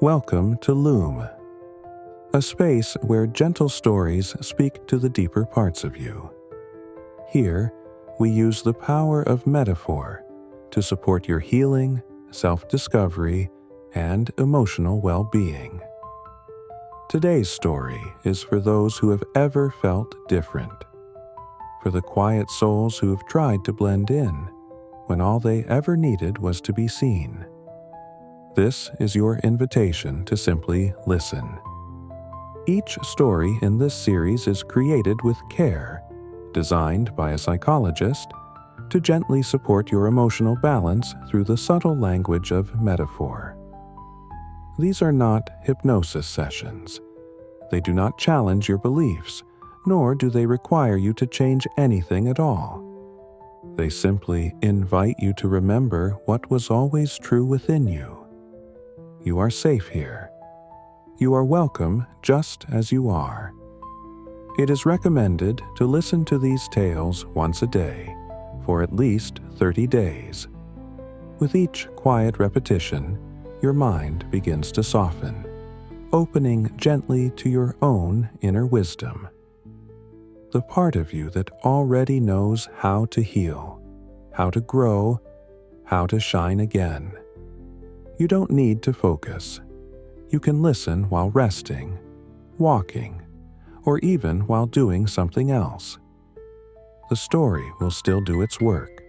Welcome to LUME, a space where gentle stories speak to the deeper parts of you. Here, we use the power of metaphor to support your healing, self-discovery, and emotional well-being. Today's story is for those who have ever felt different, for the quiet souls who have tried to blend in when all they ever needed was to be seen. This is your invitation to simply listen. Each story in this series is created with care, designed by a psychologist to gently support your emotional balance through the subtle language of metaphor. These are not hypnosis sessions. They do not challenge your beliefs, nor do they require you to change anything at all. They simply invite you to remember what was always true within you. You are safe here. You are welcome just as you are. It is recommended to listen to these tales once a day for at least 30 days. With each quiet repetition, your mind begins to soften, opening gently to your own inner wisdom. The part of you that already knows how to heal, how to grow, how to shine again. You don't need to focus. You can listen while resting, walking, or even while doing something else. The story will still do its work,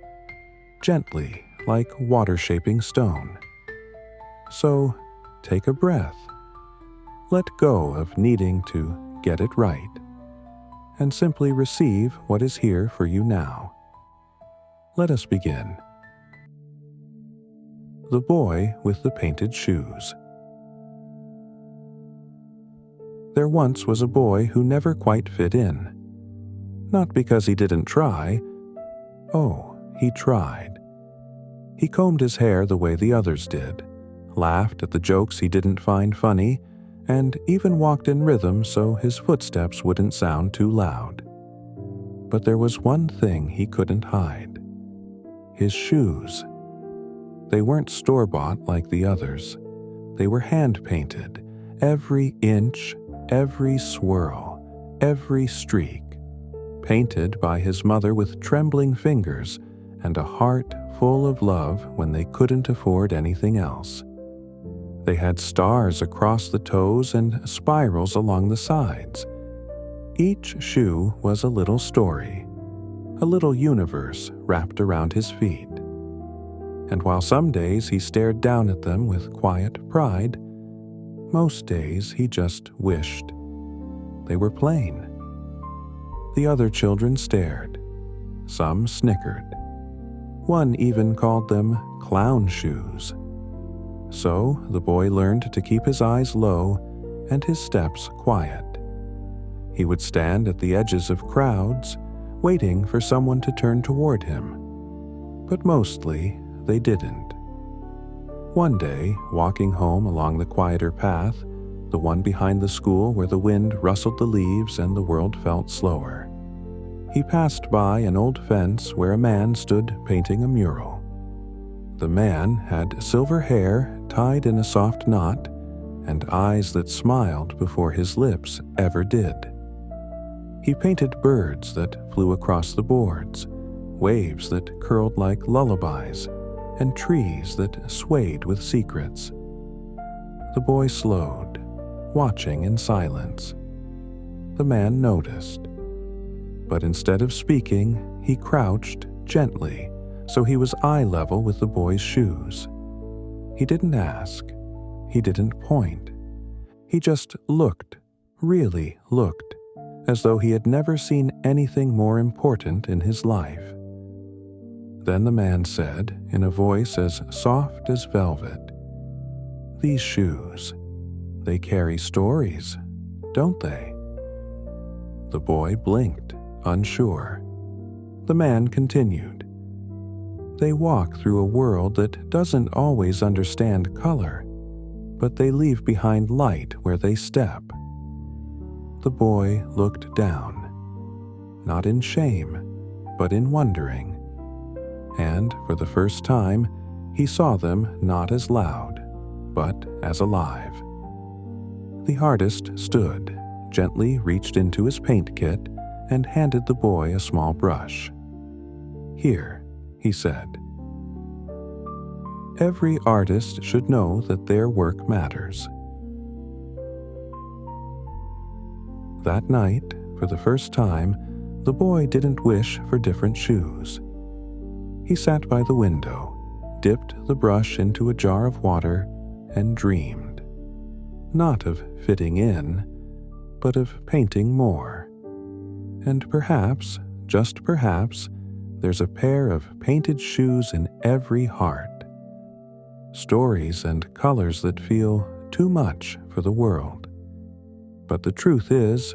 gently like water shaping stone. So, take a breath. Let go of needing to get it right, and simply receive what is here for you now. Let us begin. The Boy with the Painted Shoes. There once was a boy who never quite fit in. Not because he didn't try. Oh, he tried. He combed his hair the way the others did, laughed at the jokes he didn't find funny, and even walked in rhythm so his footsteps wouldn't sound too loud. But there was one thing he couldn't hide: his shoes. They weren't store-bought like the others. They were hand-painted, every inch, every swirl, every streak, painted by his mother with trembling fingers and a heart full of love when they couldn't afford anything else. They had stars across the toes and spirals along the sides. Each shoe was a little story, a little universe wrapped around his feet. And while some days he stared down at them with quiet pride, most days he just wished they were plain. The other children stared. Some snickered. One even called them clown shoes. So the boy learned to keep his eyes low and his steps quiet. He would stand at the edges of crowds, waiting for someone to turn toward him. But mostly, they didn't. One day, walking home along the quieter path, the one behind the school where the wind rustled the leaves and the world felt slower, he passed by an old fence where a man stood painting a mural. The man had silver hair tied in a soft knot and eyes that smiled before his lips ever did. He painted birds that flew across the boards, waves that curled like lullabies, and trees that swayed with secrets. The boy slowed, watching in silence. The man noticed. But instead of speaking, he crouched gently, so he was eye level with the boy's shoes. He didn't ask. He didn't point. He just looked, really looked, as though he had never seen anything more important in his life. Then the man said, in a voice as soft as velvet, "These shoes, they carry stories, don't they?" The boy blinked, unsure. The man continued, "They walk through a world that doesn't always understand color, but they leave behind light where they step." The boy looked down, not in shame, but in wondering. And for the first time, he saw them not as loud, but as alive. The artist stood, gently reached into his paint kit, and handed the boy a small brush. "Here," he said. Every artist should know that their work matters. That night, for the first time, the boy didn't wish for different shoes. He sat by the window, dipped the brush into a jar of water, and dreamed. Not of fitting in, but of painting more. And perhaps, just perhaps, there's a pair of painted shoes in every heart. Stories and colors that feel too much for the world. But the truth is,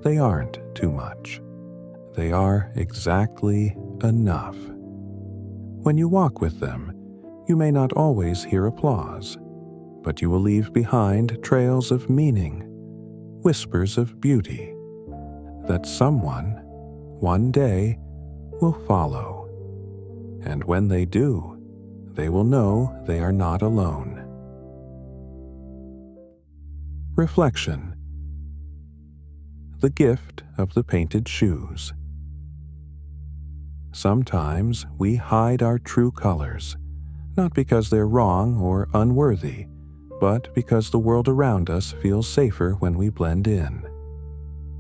they aren't too much. They are exactly enough. When you walk with them, you may not always hear applause, but you will leave behind trails of meaning, whispers of beauty, that someone, one day, will follow. And when they do, they will know they are not alone. Reflection. The gift of the painted shoes. Sometimes we hide our true colors, not because they're wrong or unworthy, but because the world around us feels safer when we blend in.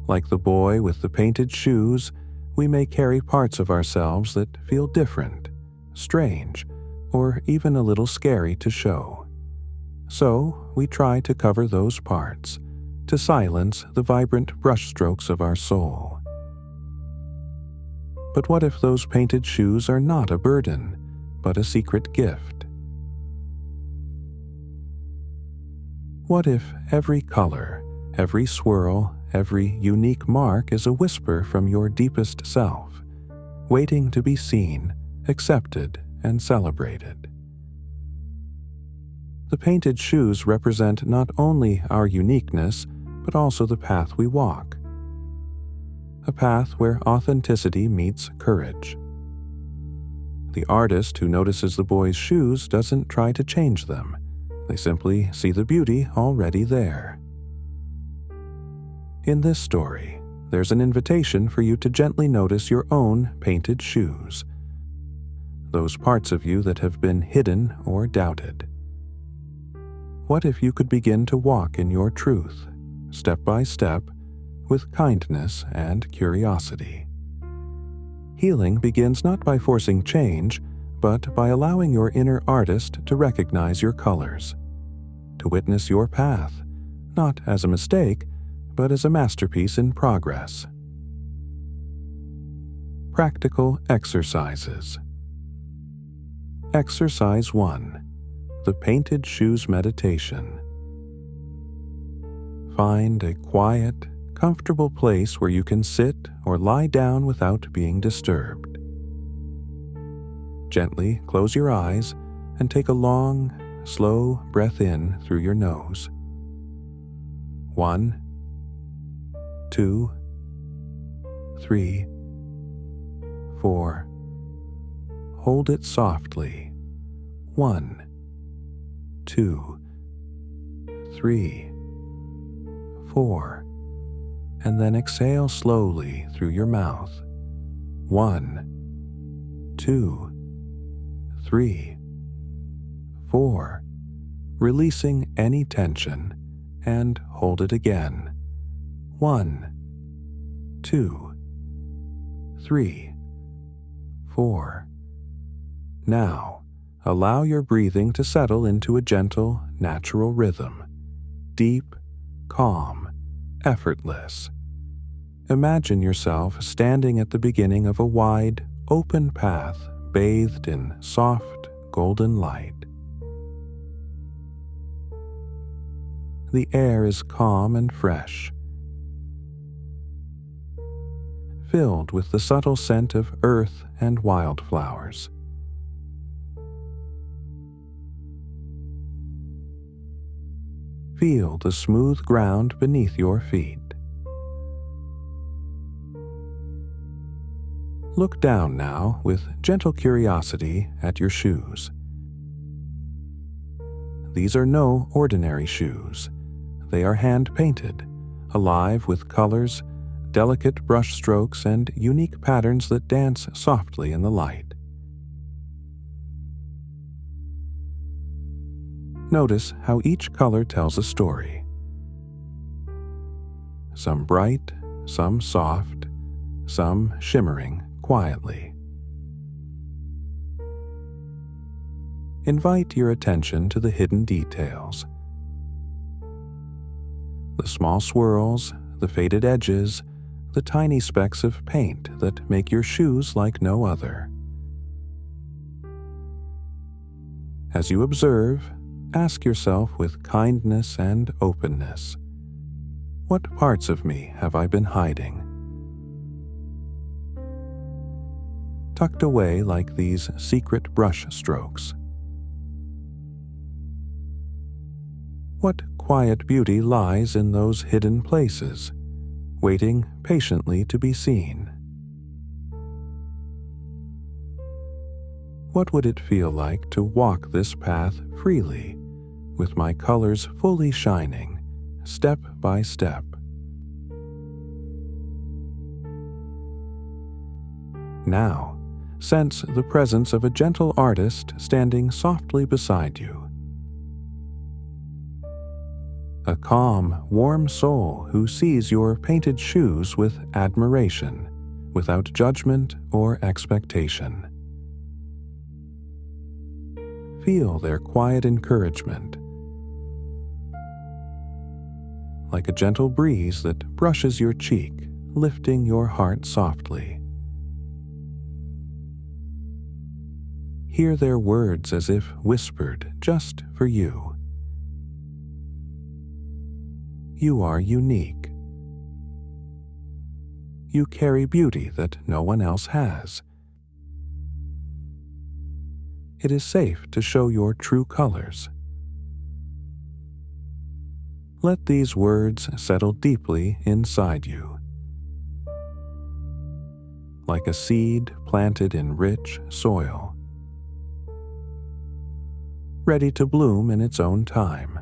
Like the boy with the painted shoes, we may carry parts of ourselves that feel different, strange, or even a little scary to show. So we try to cover those parts, to silence the vibrant brushstrokes of our soul. But what if those painted shoes are not a burden, but a secret gift? What if every color, every swirl, every unique mark is a whisper from your deepest self, waiting to be seen, accepted, and celebrated? The painted shoes represent not only our uniqueness, but also the path we walk. A path where authenticity meets courage. The artist who notices the boy's shoes doesn't try to change them. They simply see the beauty already there. In this story, there's an invitation for you to gently notice your own painted shoes, those parts of you that have been hidden or doubted. What if you could begin to walk in your truth, step by step, with kindness and curiosity? Healing begins not by forcing change, but by allowing your inner artist to recognize your colors, to witness your path, not as a mistake, but as a masterpiece in progress. Practical exercises. Exercise 1. The Painted Shoes Meditation. Find a quiet, comfortable place where you can sit or lie down without being disturbed. Gently close your eyes and take a long, slow breath in through your nose. 1, 2, 3, 4. Hold it softly. 1, 2, 3, 4. And then exhale slowly through your mouth. 1, 2, 3, 4. Releasing any tension, and hold it again. 1, 2, 3, 4. Now, allow your breathing to settle into a gentle, natural rhythm. Deep, calm, effortless. Imagine yourself standing at the beginning of a wide, open path bathed in soft, golden light. The air is calm and fresh, filled with the subtle scent of earth and wildflowers. Feel the smooth ground beneath your feet. Look down now with gentle curiosity at your shoes. These are no ordinary shoes. They are hand-painted, alive with colors, delicate brush strokes, and unique patterns that dance softly in the light. Notice how each color tells a story. Some bright, some soft, some shimmering quietly. Invite your attention to the hidden details. The small swirls, the faded edges, the tiny specks of paint that make your shoes like no other. As you observe, ask yourself with kindness and openness, what parts of me have I been hiding? Tucked away like these secret brush strokes. What quiet beauty lies in those hidden places, waiting patiently to be seen? What would it feel like to walk this path freely, with my colors fully shining, step by step? Now, sense the presence of a gentle artist standing softly beside you. A calm, warm soul who sees your painted shoes with admiration, without judgment or expectation. Feel their quiet encouragement, like a gentle breeze that brushes your cheek, lifting your heart softly. Hear their words as if whispered just for you. You are unique. You carry beauty that no one else has. It is safe to show your true colors. Let these words settle deeply inside you. Like a seed planted in rich soil, ready to bloom in its own time.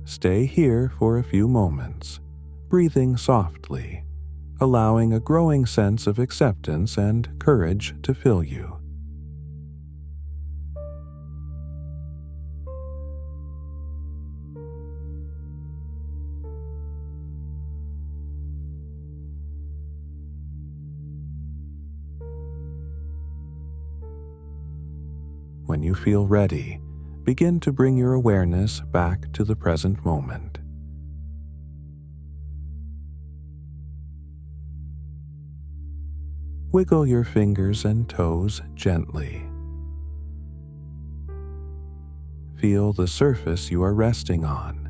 Stay here for a few moments, breathing softly, allowing a growing sense of acceptance and courage to fill you. When you feel ready, begin to bring your awareness back to the present moment. Wiggle your fingers and toes gently. Feel the surface you are resting on.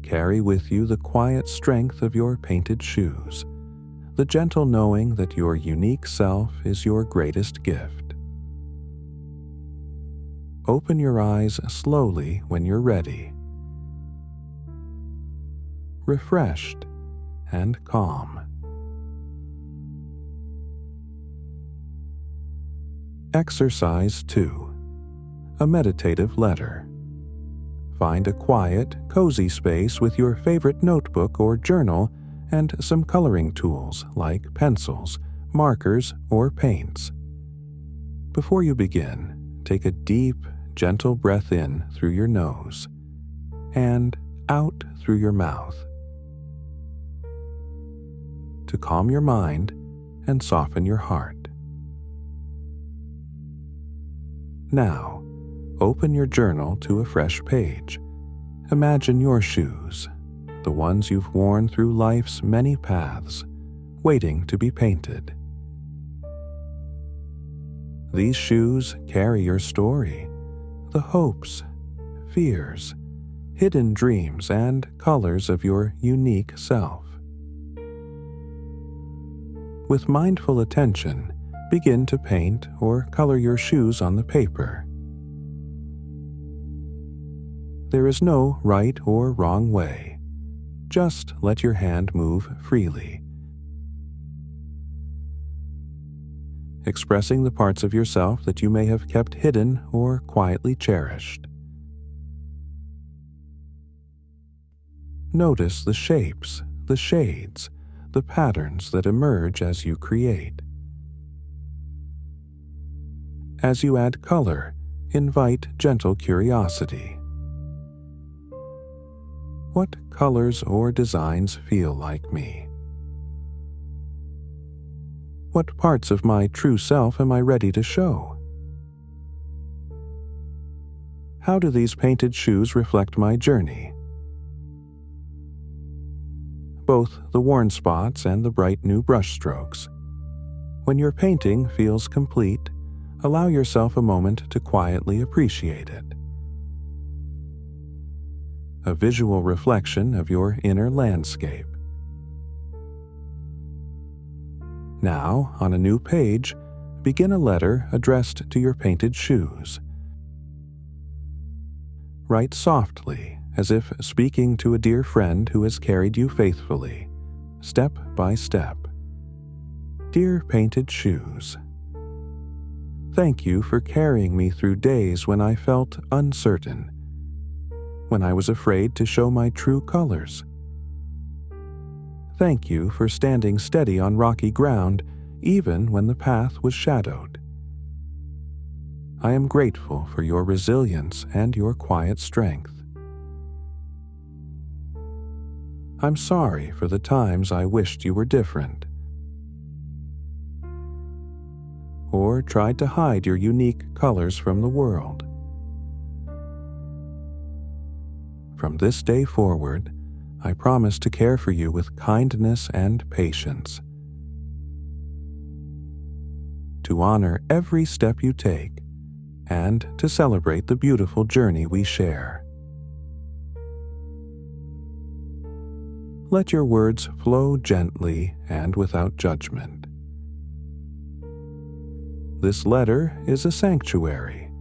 Carry with you the quiet strength of your painted shoes, the gentle knowing that your unique self is your greatest gift. Open your eyes slowly when you're ready, refreshed and calm. Exercise 2. A meditative letter. Find a quiet, cozy space with your favorite notebook or journal and some coloring tools like pencils, markers, or paints. Before you begin, take a deep, gentle breath in through your nose and out through your mouth to calm your mind and soften your heart. Now, open your journal to a fresh page. Imagine your shoes, the ones you've worn through life's many paths, waiting to be painted. These shoes carry your story, the hopes, fears, hidden dreams, and colors of your unique self. With mindful attention, begin to paint or color your shoes on the paper. There is no right or wrong way. Just let your hand move freely. expressing the parts of yourself that you may have kept hidden or quietly cherished. Notice the shapes, the shades, the patterns that emerge as you create. As you add color, invite gentle curiosity. What colors or designs feel like me? What parts of my true self am I ready to show? How do these painted shoes reflect my journey? Both the worn spots and the bright new brushstrokes. When your painting feels complete, allow yourself a moment to quietly appreciate it. A visual reflection of your inner landscape. Now, on a new page, begin a letter addressed to your painted shoes. Write softly, as if speaking to a dear friend who has carried you faithfully, step by step. Dear painted shoes, thank you for carrying me through days when I felt uncertain, when I was afraid to show my true colors. Thank you for standing steady on rocky ground even when the path was shadowed. I am grateful for your resilience and your quiet strength. I'm sorry for the times I wished you were different, or tried to hide your unique colors from the world. From this day forward, I promise to care for you with kindness and patience, to honor every step you take, and to celebrate the beautiful journey we share. Let your words flow gently and without judgment. This letter is a sanctuary,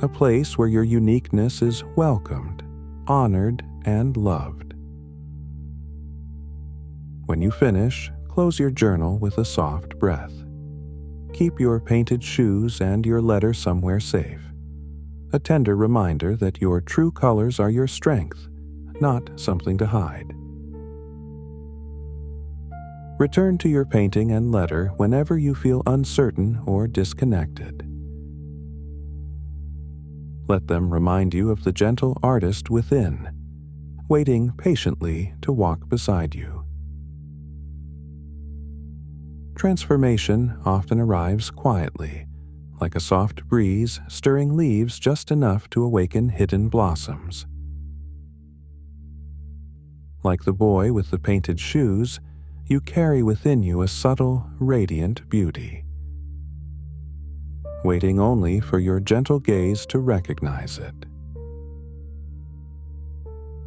a place where your uniqueness is welcomed, honored, and loved. When you finish, close your journal with a soft breath. Keep your painted shoes and your letter somewhere safe, a tender reminder that your true colors are your strength, not something to hide. Return to your painting and letter whenever you feel uncertain or disconnected. Let them remind you of the gentle artist within, waiting patiently to walk beside you. Transformation often arrives quietly, like a soft breeze stirring leaves just enough to awaken hidden blossoms. Like the boy with the painted shoes, you carry within you a subtle, radiant beauty, waiting only for your gentle gaze to recognize it.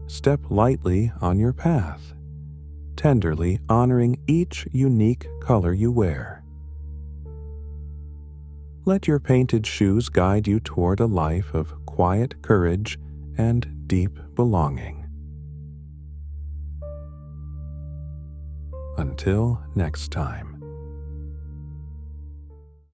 Step lightly on your path, tenderly honoring each unique color you wear. Let your painted shoes guide you toward a life of quiet courage and deep belonging. Until next time.